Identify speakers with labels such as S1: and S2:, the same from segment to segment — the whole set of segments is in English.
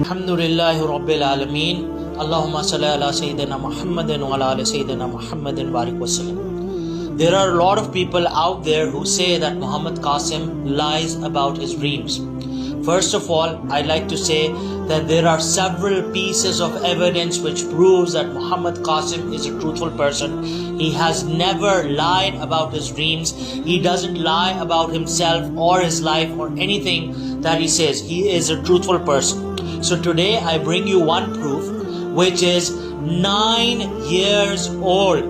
S1: Alhamdulillahi Rabbil Alameen. Allahumma salli ala Sayyidina Muhammadin wa ala ali Sayyidina Muhammadin barik wasallam. There are a lot of people out there who say that Muhammad Qasim lies about his dreams. First of all, I'd like to say that there are several pieces of evidence which proves that Muhammad Qasim is a truthful person. He has never lied about his dreams. He doesn't lie about himself or his life or anything that he says. He is a truthful person. So today I bring you one proof which is 9 years old.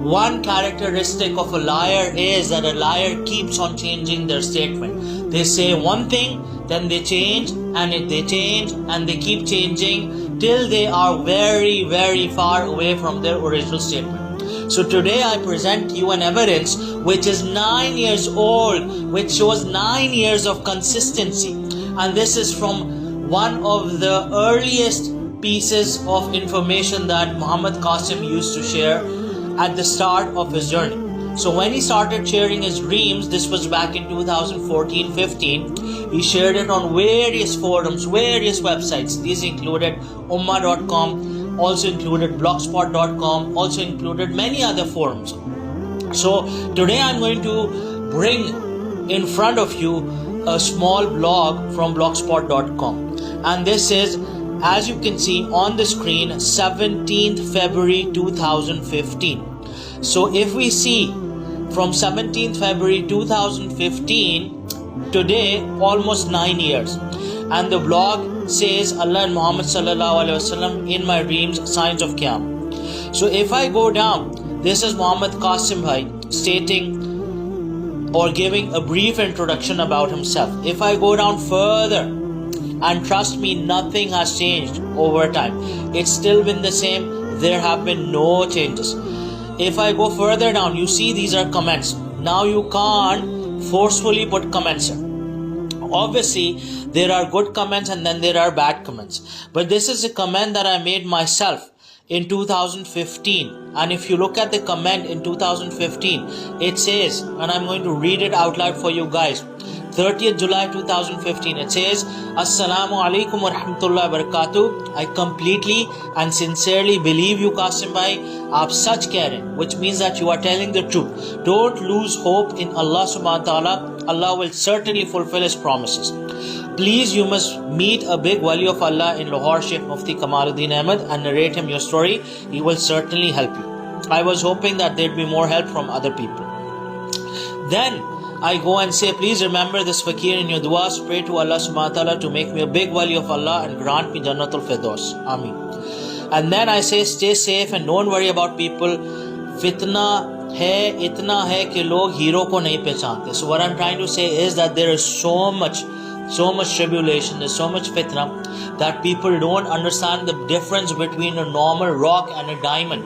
S1: One characteristic of a liar is that a liar keeps on changing their statement. They say one thing, then they change, and they change, and they keep changing till they are very, very far away from their original statement. So today I present you an evidence which is 9 years old, which shows 9 years of consistency. And this is from one of the earliest pieces of information that Muhammad Qasim used to share at the start of his journey. So when he started sharing his dreams, this was back in 2014-15, he shared it on various forums, various websites. These included ummah.com, also included blogspot.com, also included many other forums. So today I'm going to bring in front of you a small blog from blogspot.com. And this is, as you can see on the screen, 17th February 2015. So if we see from 17th February 2015 today, almost 9 years. And the blog says Allah and Muhammad sallallahu alaihi wasallam in my dreams, signs of Qiyamah. So if I go down, this is Muhammad Qasim bhai stating or giving a brief introduction about himself. If I go down further, and trust me, nothing has changed over time. It's still been the same. There have been no changes. If I go further down, you see these are comments. Now you can't forcefully put comments here. Obviously, there are good comments and then there are bad comments. But this is a comment that I made myself in 2015. And if you look at the comment in 2015, it says, and I'm going to read it out loud for you guys. 30th July 2015, it says, Assalamu alaikum wa rahmatullahi wa barakatuh. I completely and sincerely believe you, Qasim bhai. Aap sach keh rahe, which means that you are telling the truth. Don't lose hope in Allah subhanahu wa ta'ala. Allah will certainly fulfill His promises. Please, you must meet a big wali of Allah in Lahore, Sheikh Mufti Kamaluddin Ahmad, and narrate him your story. He will certainly help you. I was hoping that there'd be more help from other people. Then I go and say, please remember this fakir in your du'as. Pray to Allah subhanahu wa ta'ala to make me a big wali of Allah and grant me Jannatul Firdaus. Ameen. And then I say, stay safe and don't worry about people. Fitna hai, itna hai ki log hero ko nahi pehchante. So what I'm trying to say is that there is so much tribulation, there's so much fitna that people don't understand the difference between a normal rock and a diamond.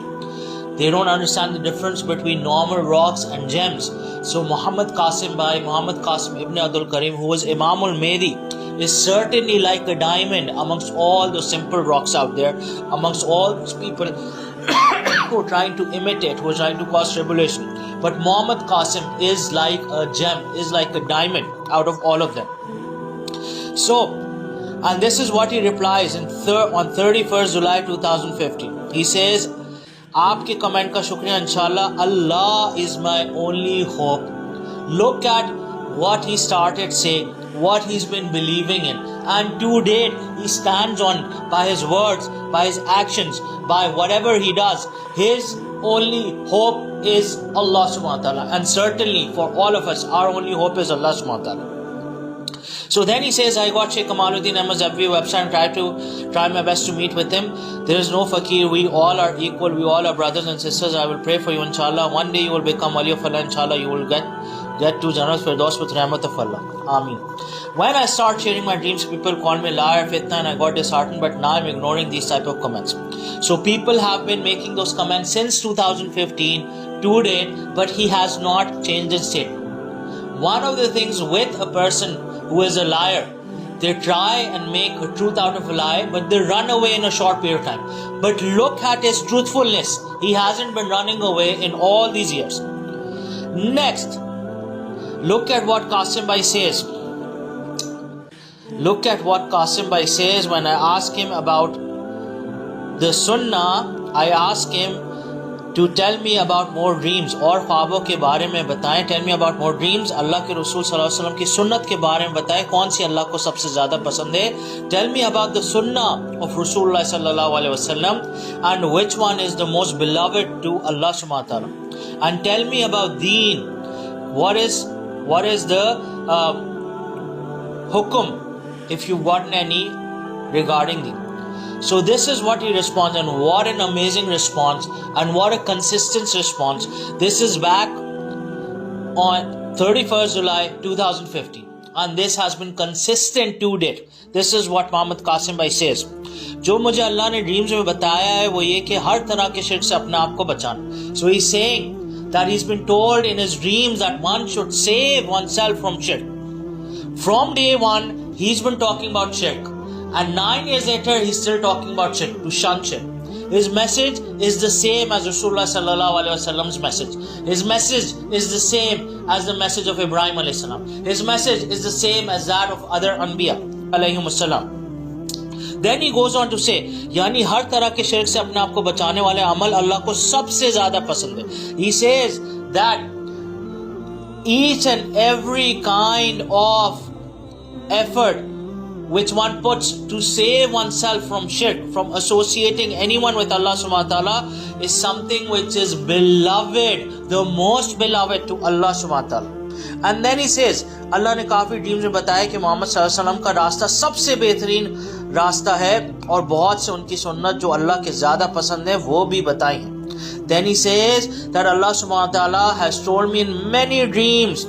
S1: They don't understand the difference between normal rocks and gems. So Muhammad Qasim bhai, Muhammad Qasim ibn Abdul Karim, who was Imamul Mahdi, is certainly like a diamond amongst all the simple rocks out there, amongst all those people who are trying to imitate, who are trying to cause tribulation. But Muhammad Qasim is like a gem, is like a diamond out of all of them. So, and this is what he replies on 31st July 2015. He says, आपके comment का शुक्रिया इंशाल्लाह. Allah is my only hope. Look at what he started saying, what he's been believing in, and to date he stands on by his words, by his actions, by whatever he does. His only hope is Allah subhanahu wa ta'ala, and certainly for all of us, our only hope is Allah subhanahu wa ta'ala. So then he says, I got Sheikh Kamaluddin Ahmad's every website and try my best to meet with him. There is no fakir. We all are equal. We all are brothers and sisters. I will pray for you, inshallah. One day you will become wali of Allah, inshallah. You will get to Jannat Firdaus with rahmat of Allah. Ameen. When I start sharing my dreams, people call me liar, fitna, and I got disheartened. But now I'm ignoring these type of comments. So people have been making those comments since 2015 to date, but he has not changed his statement. One of the things with a person who is a liar, they try and make a truth out of a lie, but they run away in a short period of time. But look at his truthfulness. He hasn't been running away in all these years. Next, look at what Qasim bhai says. Look at what Qasim Bhai says when I ask him about the Sunnah. I ask him to tell me about more dreams और ख्वाबों के बारे में बताएं. Tell me about more dreams. अल्लाह के रसूल सल्लल्लाहु अलैहि वसल्लम की सुन्नत के बारे में बताएं. कौन सी अल्लाह को सबसे ज़्यादा पसंद है? Tell me about the sunnah of Rasulullah sallallahu alaihi wasallam and which one is the most beloved to Allah subhanahu wa ta'ala. And tell me about deen. What is the hukum, if you got any, regarding deen. So this is what he responds, and what an amazing response, and what a consistent response. This is back on 31st July 2015, and this has been consistent to date. This is what Mohammed Qasim Bhai says. जो मुझे अल्लाह ने dreams में बताया है वो ये कि हर तरह के शिर्क से अपने आप को बचाना. So he's saying that he's been told in his dreams that one should save oneself from shirk. From day one, he's been talking about shirk. And 9 years later, he's still talking about shirk, to shun shirk. His message is the same as Rasulullah sallallahu alaihi wasallam's message. His message is the same as the message of Ibrahim alayhi salam. His message is the same as that of other Anbiya alayhim salam. Then he goes on to say, यानी हर तरह के शिर्क से अपने आप को बचाने वाले अमल अल्लाह को सबसे ज़्यादा पसंद है. He says that each and every kind of effort which one puts to save oneself from shirk, from associating anyone with Allah subhanahu wa ta'ala, is something which is beloved, the most beloved to Allah subhanahu wa ta'ala. And then he says, Allah ने काफ़ी dreams में बताया कि मोहम्मद सल्लल्लाहु अलैहि वसल्लम का रास्ता सबसे बेहतरीन रास्ता है और बहुत से उनकी सुन्नत जो अल्लाह के ज़्यादा पसंद है वो भी बताई हैं. Then he says that Allah subhanahu wa ta'ala has told me in many dreams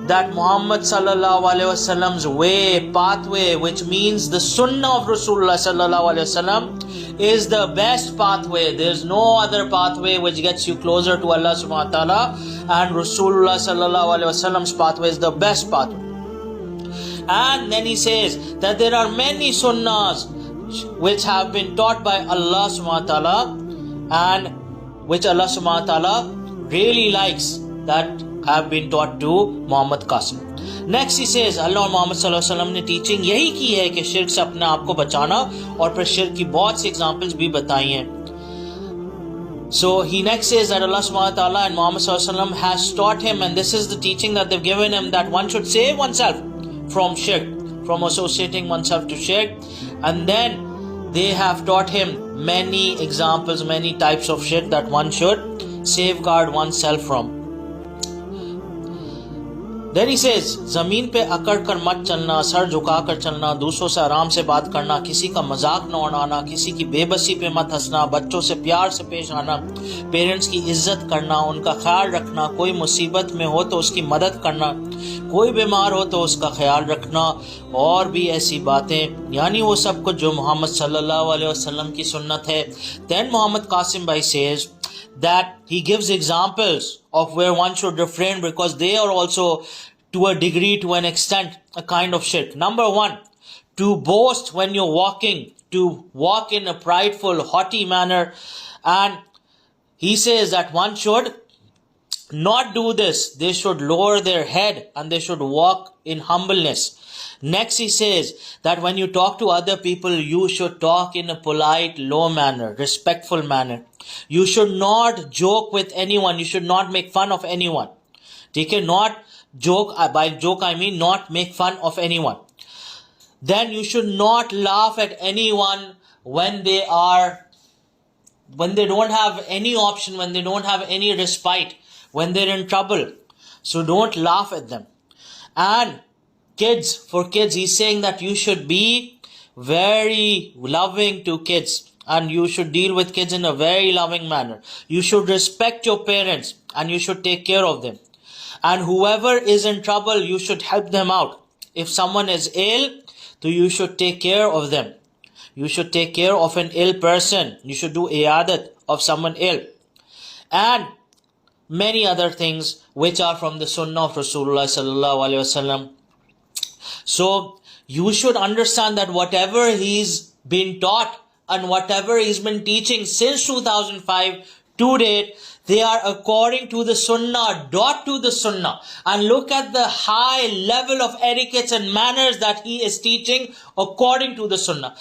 S1: that Muhammad sallallahu alaihi wasallam's way, pathway, which means the sunnah of Rasulullah sallallahu alaihi wasallam, is the best pathway. There's no other pathway which gets you closer to Allah subhanahu wa ta'ala, and Rasulullah sallallahu alaihi wasallam's pathway is the best pathway. And then he says that there are many sunnahs which have been taught by Allah subhanahu wa ta'ala and which Allah subhanahu wa ta'ala really likes, that have been taught to Muhammad Qasim. Next he says, Allah और मोहम्मद सल्लल्लाहु अलैहि वसल्लम ने teaching यही की है कि शिर्क से अपने आप को बचाना, और फिर शिर्क की बहुत सी एग्जाम्पल्स भी बताई हैं. So he next says that Allah subhanahu wa ta'ala and Muhammad sallallahu alaihi wasallam has taught him, and this is the teaching that they've given him, that one should save oneself from shirk, from associating oneself to shirk. And then they have taught him many examples, many types of shirk that one should safeguard oneself from. Then he says, ज़मीन पे अकड़ कर मत चलना, sir झुका कर चलना, दूसरों से आराम से बात करना, किसी का मजाक न उड़ाना, किसी की बेबसी पे मत हंसना, बच्चों से प्यार से पेश आना, पेरेंट्स की इज्जत करना, उनका ख्याल रखना, कोई मुसीबत में हो तो उसकी मदद करना, कोई बीमार हो तो उसका ख्याल रखना, और भी ऐसी बातें, यानी वो सब कुछ जो मोहम्मद सल्लल्लाहु अलैहि वसल्लम की सुन्नत है. Then Mohammed Qasim Bhai says that he gives examples of where one should refrain, because they are also to a degree, to an extent, a kind of shirk. Number one, to boast when you're walking, to walk in a prideful, haughty manner. And he says that one should not do this. They should lower their head and they should walk in humbleness. Next he says that when you talk to other people, you should talk in a polite, low manner, respectful manner. You should not joke with anyone. You should not make fun of anyone. Okay? Not joke, by joke I mean not make fun of anyone. Then you should not laugh at anyone when they don't have any option, when they don't have any respite, when they're in trouble. So don't laugh at them. And for kids, he's saying that you should be very loving to kids, and you should deal with kids in a very loving manner. You should respect your parents and you should take care of them. And whoever is in trouble, you should help them out. If someone is ill, then you should take care of them. You should take care of an ill person. You should do iyadat of someone ill. And many other things which are from the sunnah of Rasulullah sallallahu alaihi wasallam. So you should understand that whatever he's been taught and whatever he's been teaching since 2005 to date, They are according to the sunnah, dot to the sunnah. And look at the high level of etiquettes and manners that he is teaching according to the sunnah.